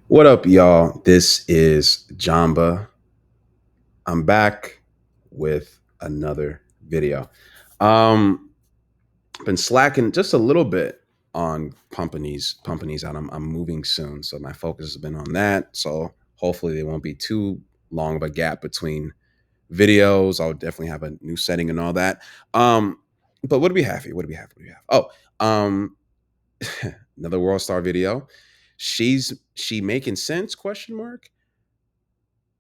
What up, y'all? This is Jamba. I'm back with another video. Um, been slacking just a little bit on pumping these out. I'm moving soon, so my focus has been on that. So hopefully there won't be too long of a gap between videos. I'll definitely have a new setting and all that. But what do we have here? What do we have? What do we have? Another World Star video. She making sense? Question mark.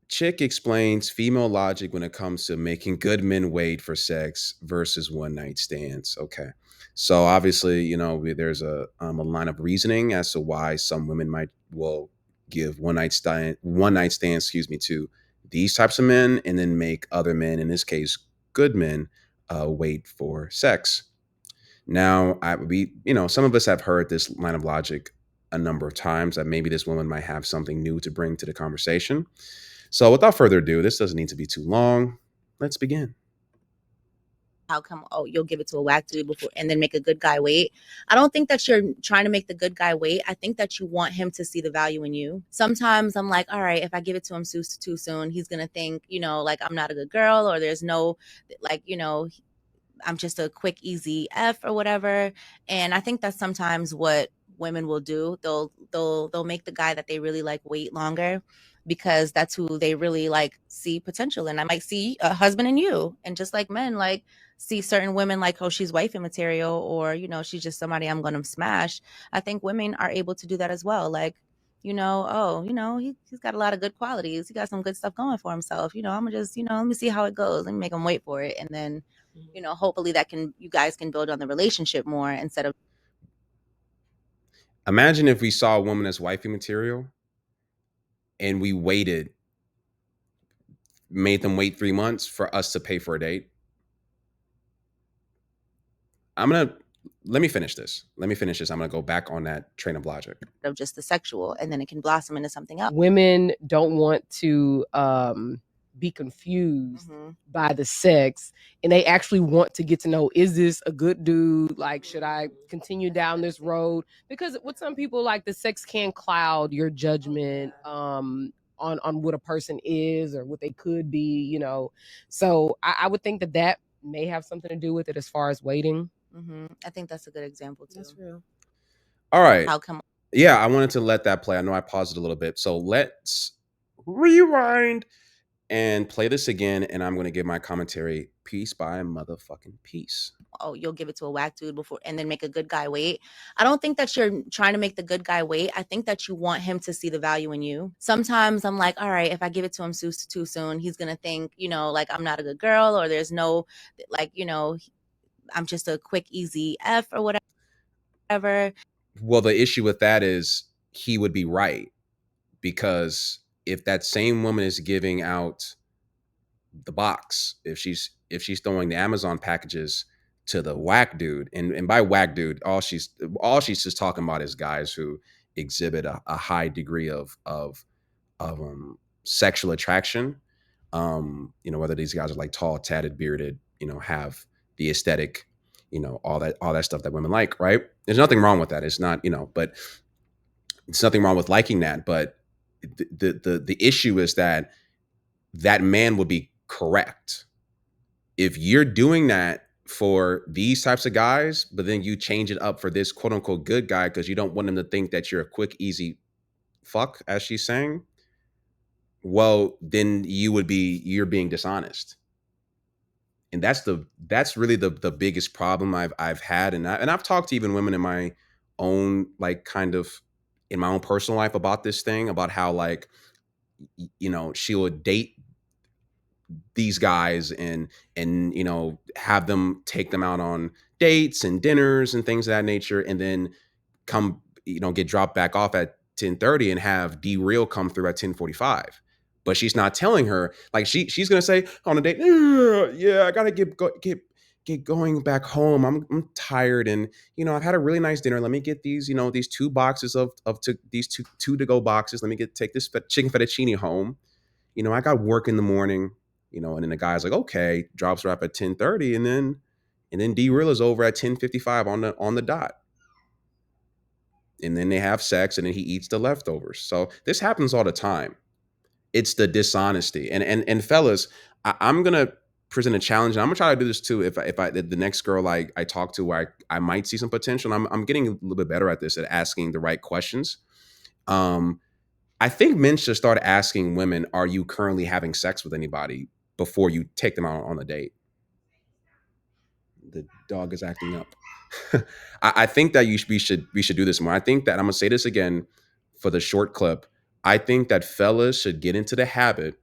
Chick explains female logic when it comes to making good men wait for sex versus one night stands. Okay. So obviously, there's a line of reasoning as to why some women might will give one night stand, excuse me, to these types of men, and then make other men, in this case, good men, wait for sex. Now, some of us have heard this line of logic a number of times, that maybe this woman might have something new to bring to the conversation. So, without further ado, this doesn't need to be too long. Let's begin. How come, oh, you'll give it to a whack dude before and then make a good guy wait? I don't think that you're trying to make the good guy wait. I think that you want him to see the value in you. Sometimes I'm like, all right, if I give it to him too soon, he's gonna think, like I'm not a good girl, or there's no, like, I'm just a quick, easy F or whatever. And I think that's sometimes what women will do. They'll make the guy that they really like wait longer, because that's who they really like see potential in. I might see a husband in you. And just like men like see certain women like, oh, she's wifey material, or, she's just somebody I'm gonna smash. I think women are able to do that as well. Like, oh, he's got a lot of good qualities. He got some good stuff going for himself. I'm gonna just, let me see how it goes. Let me make him wait for it. And then hopefully that can you guys can build on the relationship more instead of Imagine if we saw a woman as wifey material and we made them wait 3 months for us to pay for a date. I'm going to, let me finish this. Let me finish this. I'm going to go back on that train of logic. just the sexual, and then it can blossom into something else. Women don't want to be confused by the sex, and they actually want to get to know, is this a good dude? Like, should I continue down this road? Because with some people, like, the sex can cloud your judgment on what a person is or what they could be. So I would think that may have something to do with it as far as waiting. I think that's a good example too. That's real. All right. How come? Yeah, I wanted to let that play. I know I paused it a little bit. So let's rewind and play this again. And I'm going to give my commentary piece by motherfucking piece. Oh, you'll give it to a whack dude before and then make a good guy wait. I don't think that you're trying to make the good guy wait. I think that you want him to see the value in you. Sometimes I'm like, all right, if I give it to him too soon, he's gonna think, like I'm not a good girl, or there's no, like, I'm just a quick, easy F or whatever. Well, the issue with that is he would be right, because if that same woman is giving out the box, if she's throwing the Amazon packages to the whack dude, and by whack dude, all she's just talking about is guys who exhibit a high degree of sexual attraction. Whether these guys are like tall, tatted, bearded, have the aesthetic, all that stuff that women like, right? There's nothing wrong with that. It's not, but it's nothing wrong with liking that. But the issue is that man would be correct if you're doing that for these types of guys, but then you change it up for this quote unquote good guy because you don't want him to think that you're a quick, easy fuck, as she's saying. Well, then you're being dishonest. And that's really the biggest problem I've had. And I've talked to even women in my own, like, kind of in my own personal life about this thing, about how, like, she would date these guys and have them take them out on dates and dinners and things of that nature, and then come, get dropped back off at 10:30 and have D Real come through at 10:45. But she's not telling her, like, she's gonna say on a date, yeah, I gotta get going back home. I'm tired, and I've had a really nice dinner. Let me get these 2 boxes these two to go boxes. Let me take this chicken fettuccine home. I got work in the morning. And then the guy's like, okay, drops her off at 10:30, and then D Real is over at 10:55 on the dot. and then they have sex, and then he eats the leftovers. So this happens all the time. It's the dishonesty. And fellas, I'm gonna present a challenge, and I'm gonna try to do this too. If I the next girl I talk to, where I might see some potential, and I'm getting a little bit better at this, at asking the right questions. I think men should start asking women, "Are you currently having sex with anybody?" before you take them out on a date. The dog is acting up. I think that we should do this more. I think that, I'm gonna say this again for the short clip. I think that fellas should get into the habit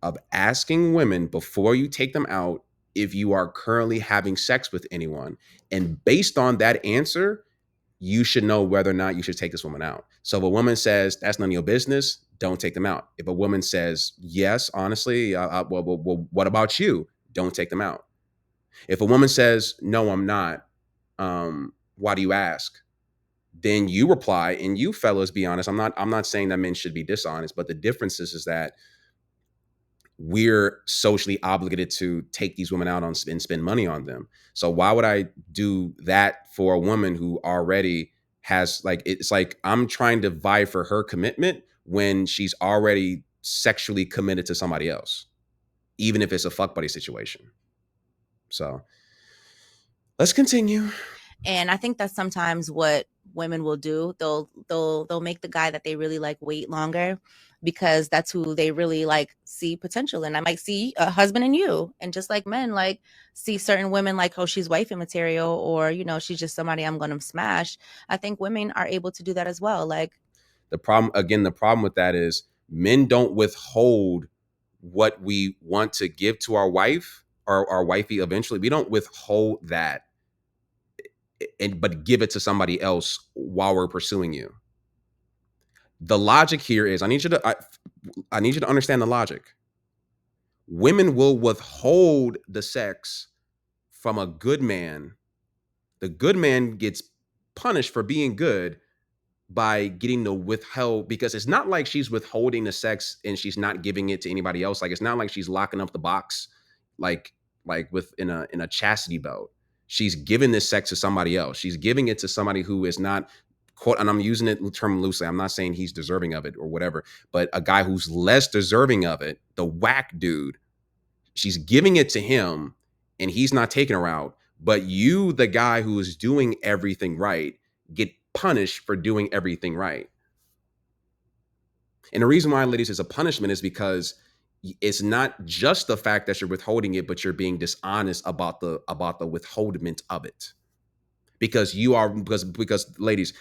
of asking women before you take them out if you are currently having sex with anyone. And based on that answer, you should know whether or not you should take this woman out. So if a woman says that's none of your business, don't take them out. If a woman says yes, honestly, well, what about you? Don't take them out. If a woman says no, I'm not, why do you ask? Then you reply, and you fellas be honest. I'm not saying that men should be dishonest, but the difference is that we're socially obligated to take these women out on and spend money on them. So why would I do that for a woman who already has, like, it's like I'm trying to vie for her commitment when she's already sexually committed to somebody else, even if it's a fuck buddy situation. So let's continue. And I think that's sometimes what women will do. They'll make the guy that they really like wait longer, because that's who they really like see potential in. I might see a husband in you. And just like men like see certain women like, oh, she's wifey material, or, you know, she's just somebody I'm gonna smash. I think women are able to do that as well. Like, the problem with that is men don't withhold what we want to give to our wife or our wifey eventually. We don't withhold that, but give it to somebody else while we're pursuing you. The logic here is, I need you to understand the logic. Women will withhold the sex from a good man. The good man gets punished for being good by getting the withheld, because it's not like she's withholding the sex and she's not giving it to anybody else. Like, it's not like she's locking up the box like with in a chastity belt. She's giving this sex to somebody else. She's giving it to somebody who is not, quote, and I'm using it term loosely. I'm not saying he's deserving of it or whatever, but a guy who's less deserving of it, the whack dude, she's giving it to him and he's not taking her out. But you, the guy who is doing everything right, get punished for doing everything right. And the reason why, ladies, it's a punishment is because it's not just the fact that you're withholding it, but you're being dishonest about the withholdment of it. Because you are, because ladies,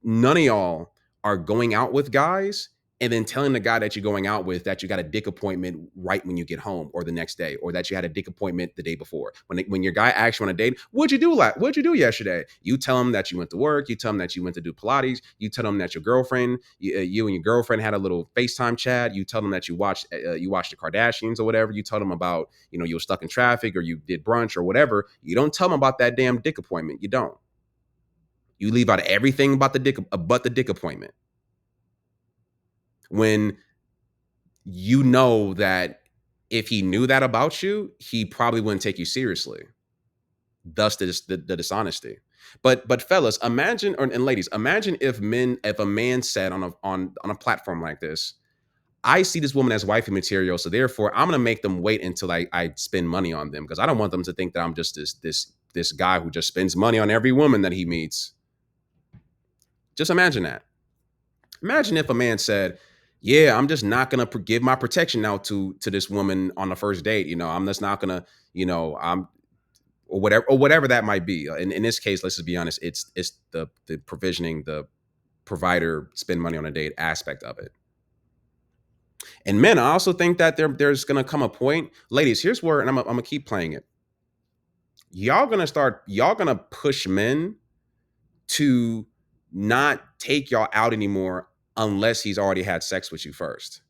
none of y'all are going out with guys and then telling the guy that you're going out with that you got a dick appointment right when you get home or the next day, or that you had a dick appointment the day before. When your guy asks you on a date, what'd you do yesterday? You tell him that you went to work. You tell him that you went to do Pilates. You tell him that your girlfriend, you and your girlfriend had a little FaceTime chat. You tell them that you watched the Kardashians or whatever. You tell them about, you were stuck in traffic or you did brunch or whatever. You don't tell them about that damn dick appointment. You don't. You leave out everything about the dick appointment. When you know that if he knew that about you, he probably wouldn't take you seriously. Thus the dishonesty. But fellas, imagine, and ladies, imagine if a man said on a platform like this, I see this woman as wifey material, so therefore I'm gonna make them wait until I spend money on them, because I don't want them to think that I'm just this guy who just spends money on every woman that he meets. Just imagine that. Imagine if a man said, yeah, I'm just not gonna give my protection out to this woman on the first date. I'm just not gonna, I'm or whatever that might be. In this case, let's just be honest, it's the provisioning, the provider spend money on a date aspect of it. And men, I also think that there's gonna come a point, ladies. Here's where, and I'm gonna keep playing it. Y'all gonna push men to not take y'all out anymore unless he's already had sex with you first.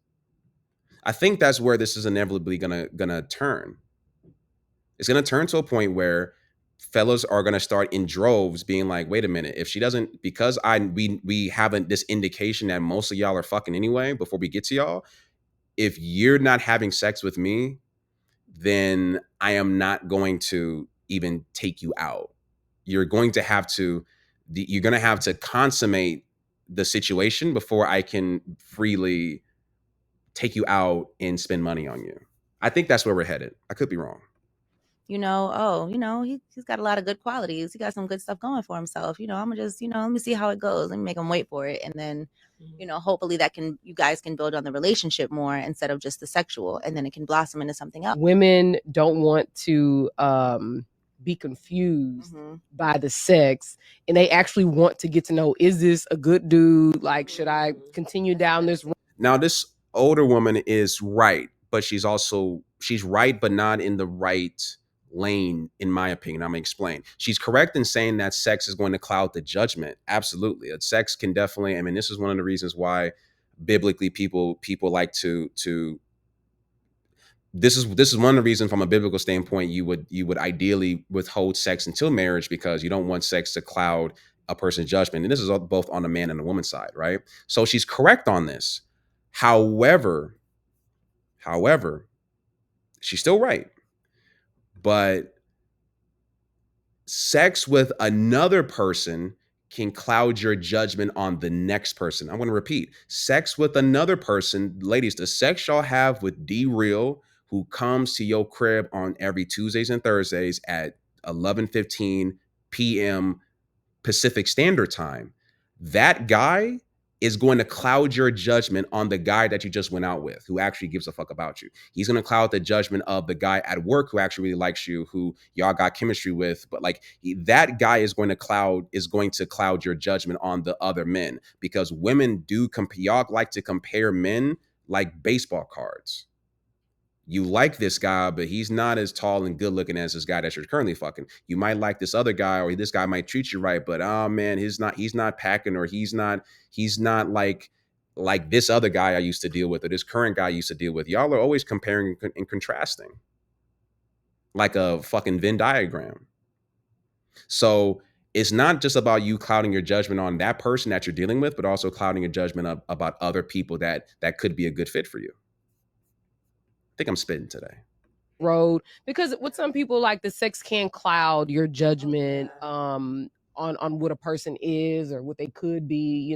I think that's where this is inevitably gonna turn. It's gonna turn to a point where fellas are gonna start in droves being like, wait a minute, if she doesn't, because we haven't this indication that most of y'all are fucking anyway before we get to y'all. If you're not having sex with me, then I am not going to even take you out. You're going to have to you're going to have to consummate the situation before I can freely take you out and spend money on you. I think that's where we're headed. I could be wrong. He's got a lot of good qualities. He got some good stuff going for himself. I'm gonna just, let me see how it goes. Let me make him wait for it. And then, hopefully you guys can build on the relationship more instead of just the sexual, and then it can blossom into something else. Women don't want to be confused by the sex, and they actually want to get to know, is this a good dude? Like, should I continue down this road? Now, this older woman is right, but she's right, but not in the right lane, in my opinion. I'm gonna explain. She's correct in saying that sex is going to cloud the judgment. Absolutely. Sex can definitely, I mean, this is one of the reasons why biblically people like to this is one of the reasons from a biblical standpoint you would ideally withhold sex until marriage, because you don't want sex to cloud a person's judgment. And this is both on the man and the woman's side, right? So she's correct on this. However, she's still right. But sex with another person can cloud your judgment on the next person. I'm going to repeat. Sex with another person, ladies, the sex y'all have with D-Real, who comes to your crib on every Tuesdays and Thursdays at 11:15 p.m. Pacific Standard Time, that guy is going to cloud your judgment on the guy that you just went out with, who actually gives a fuck about you. He's going to cloud the judgment of the guy at work who actually really likes you, who y'all got chemistry with. But like that guy is going to cloud your judgment on the other men, because women do y'all like to compare men like baseball cards. You like this guy, but he's not as tall and good looking as this guy that you're currently fucking. You might like this other guy, or this guy might treat you right, but oh man, he's not packing, or he's not like this other guy I used to deal with, or this current guy I used to deal with. Y'all are always comparing and contrasting like a fucking Venn diagram. So it's not just about you clouding your judgment on that person that you're dealing with, but also clouding your judgment about other people that could be a good fit for you. I think I'm spitting today. Road, because with some people, like, the sex can cloud your judgment on what a person is or what they could be,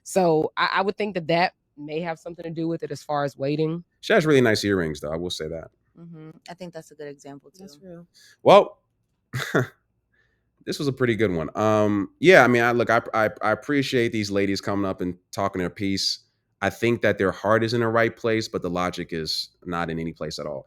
so I would think that may have something to do with it as far as waiting. She has really nice earrings, though. I will say that. I think that's a good example too. That's real. Well, this was a pretty good one. Yeah, I mean, I appreciate these ladies coming up and talking their piece. I think that their heart is in the right place, but the logic is not in any place at all.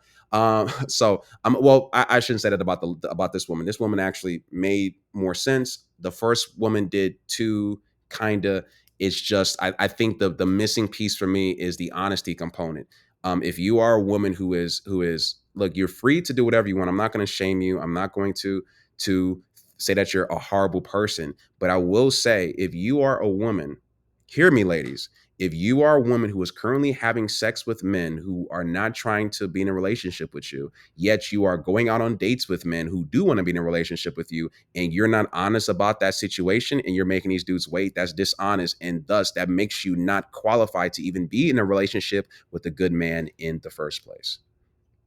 So I shouldn't say that about this woman. This woman actually made more sense. The first woman did too, kinda. It's just I think the missing piece for me is the honesty component. If you are a woman who is look, you're free to do whatever you want. I'm not going to shame you. I'm not going to say that you're a horrible person. But I will say, if you are a woman, hear me, ladies, if you are a woman who is currently having sex with men who are not trying to be in a relationship with you, yet you are going out on dates with men who do want to be in a relationship with you, and you're not honest about that situation, and you're making these dudes wait, that's dishonest. And thus that makes you not qualified to even be in a relationship with a good man in the first place.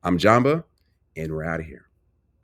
I'm Jamba, and we're out of here.